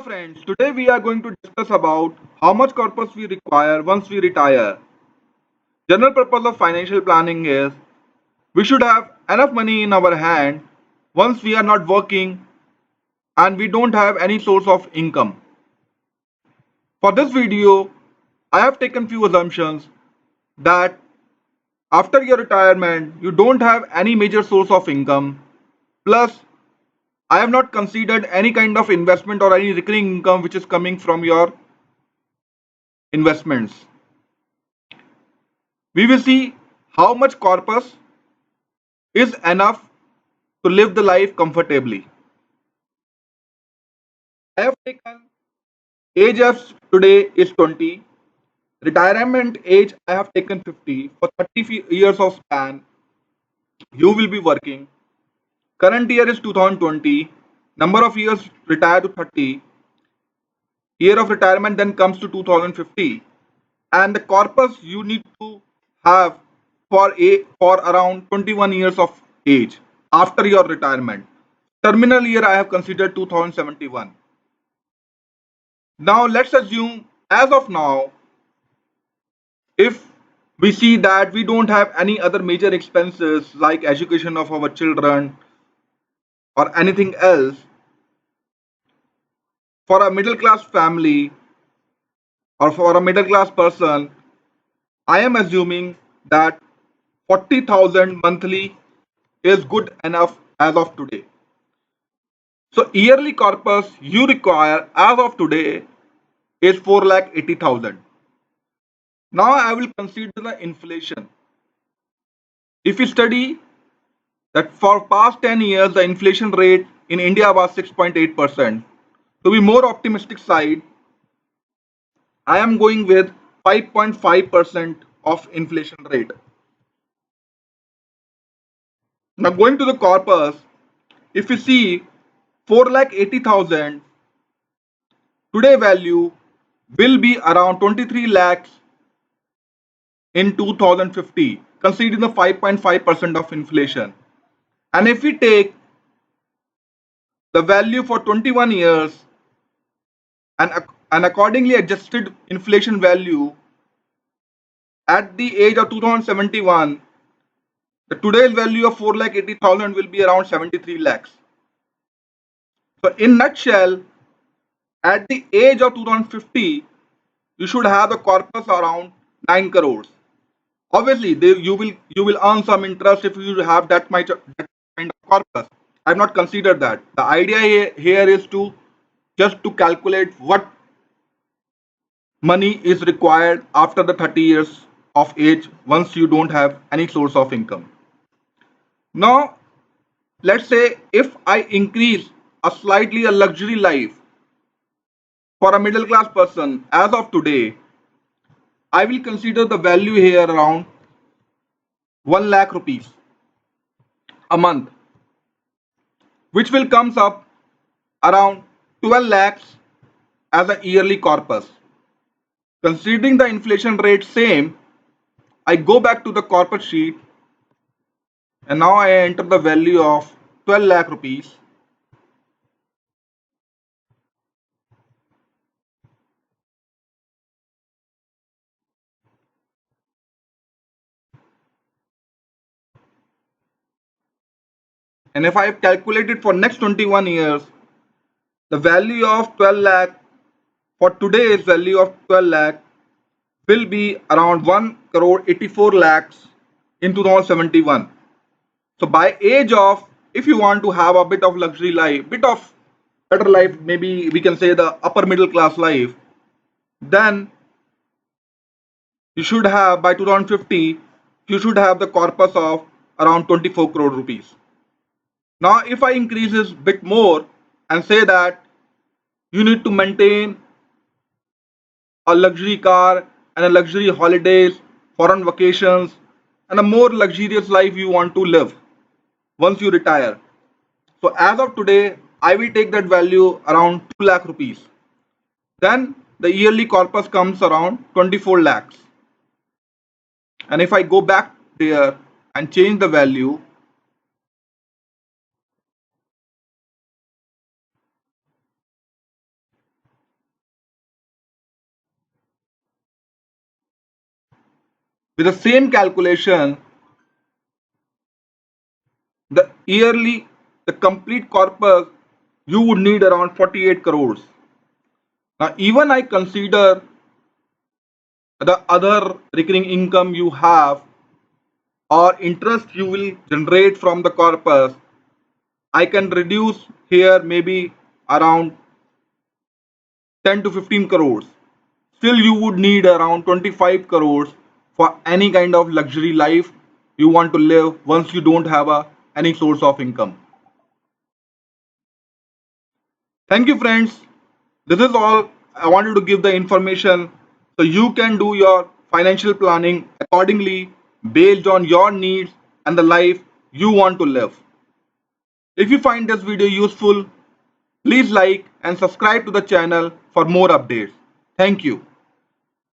Friends, today we are going to discuss about how much corpus we require once we retire. General purpose of financial planning is we should have enough money in our hand once we are not working and we don't have any source of income. For this video, I have taken few assumptions that after your retirement you don't have any major source of income, plus I have not considered any kind of investment or any recurring income which is coming from your investments. We will see how much corpus is enough to live the life comfortably. I have taken age of today is 20. Retirement age I have taken 50. For 30 years of span, you will be working. Current year is 2020. Number of years retire to 30. Year of retirement then comes to 2050. And the corpus you need to have for around 21 years of age after your retirement. Terminal year I have considered 2071. Now let's assume as of now, if we see that we don't have any other major expenses like education of our children or anything else, for a middle class family or for a middle class person, I am assuming that 40,000 monthly is good enough as of today. So yearly corpus you require as of today is 4,80,000. Now I will consider the inflation. If you study that for past 10 years the inflation rate in India was 6.8%. To be more optimistic side, I am going with 5.5% of inflation rate. Now going to the corpus, if you see 4,80,000 today value will be around 23 lakhs in 2050, considering the 5.5% of inflation. And if we take the value for 21 years and, and accordingly adjusted inflation value at the age of 2071, the today's value of 4,80,000 will be around 73 lakhs. So in nutshell, at the age of 2050, you should have the corpus around 9 crores. Obviously, you will earn some interest if you have that kind of corpus. I've not considered that. The idea here is to just to calculate what money is required after the 30 years of age once you don't have any source of income. Now, let's say if I increase a luxury life for a middle class person as of today, I will consider the value here around 1 lakh rupees a month, which will comes up around 12 lakhs as a yearly corpus. Considering the inflation rate same, I go back to the corpus sheet and now I enter the value of 12 lakh rupees. And if I have calculated for next 21 years, the value of 12 lakh for today's value of 12 lakh will be around 1 crore 84 lakhs in 2071. So by age of, if you want to have a bit of luxury life, bit of better life, maybe we can say the upper middle class life, then you should have by 2050, you should have the corpus of around 24 crore rupees. Now if I increase this bit more and say that you need to maintain a luxury car and a luxury holidays, foreign vacations, and a more luxurious life you want to live once you retire. So as of today, I will take that value around 2 lakh rupees. Then the yearly corpus comes around 24 lakhs. And if I go back there and change the value, With the same calculation, the complete corpus, you would need around 48 crores. Now, even I consider the other recurring income you have or interest you will generate from the corpus, I can reduce here maybe around 10 to 15 crores. Still, you would need around 25 crores for any kind of luxury life you want to live once you don't have any source of income. Thank you, friends. This is all I wanted to give the information so you can do your financial planning accordingly based on your needs and the life you want to live. If you find this video useful, please like and subscribe to the channel for more updates. Thank you.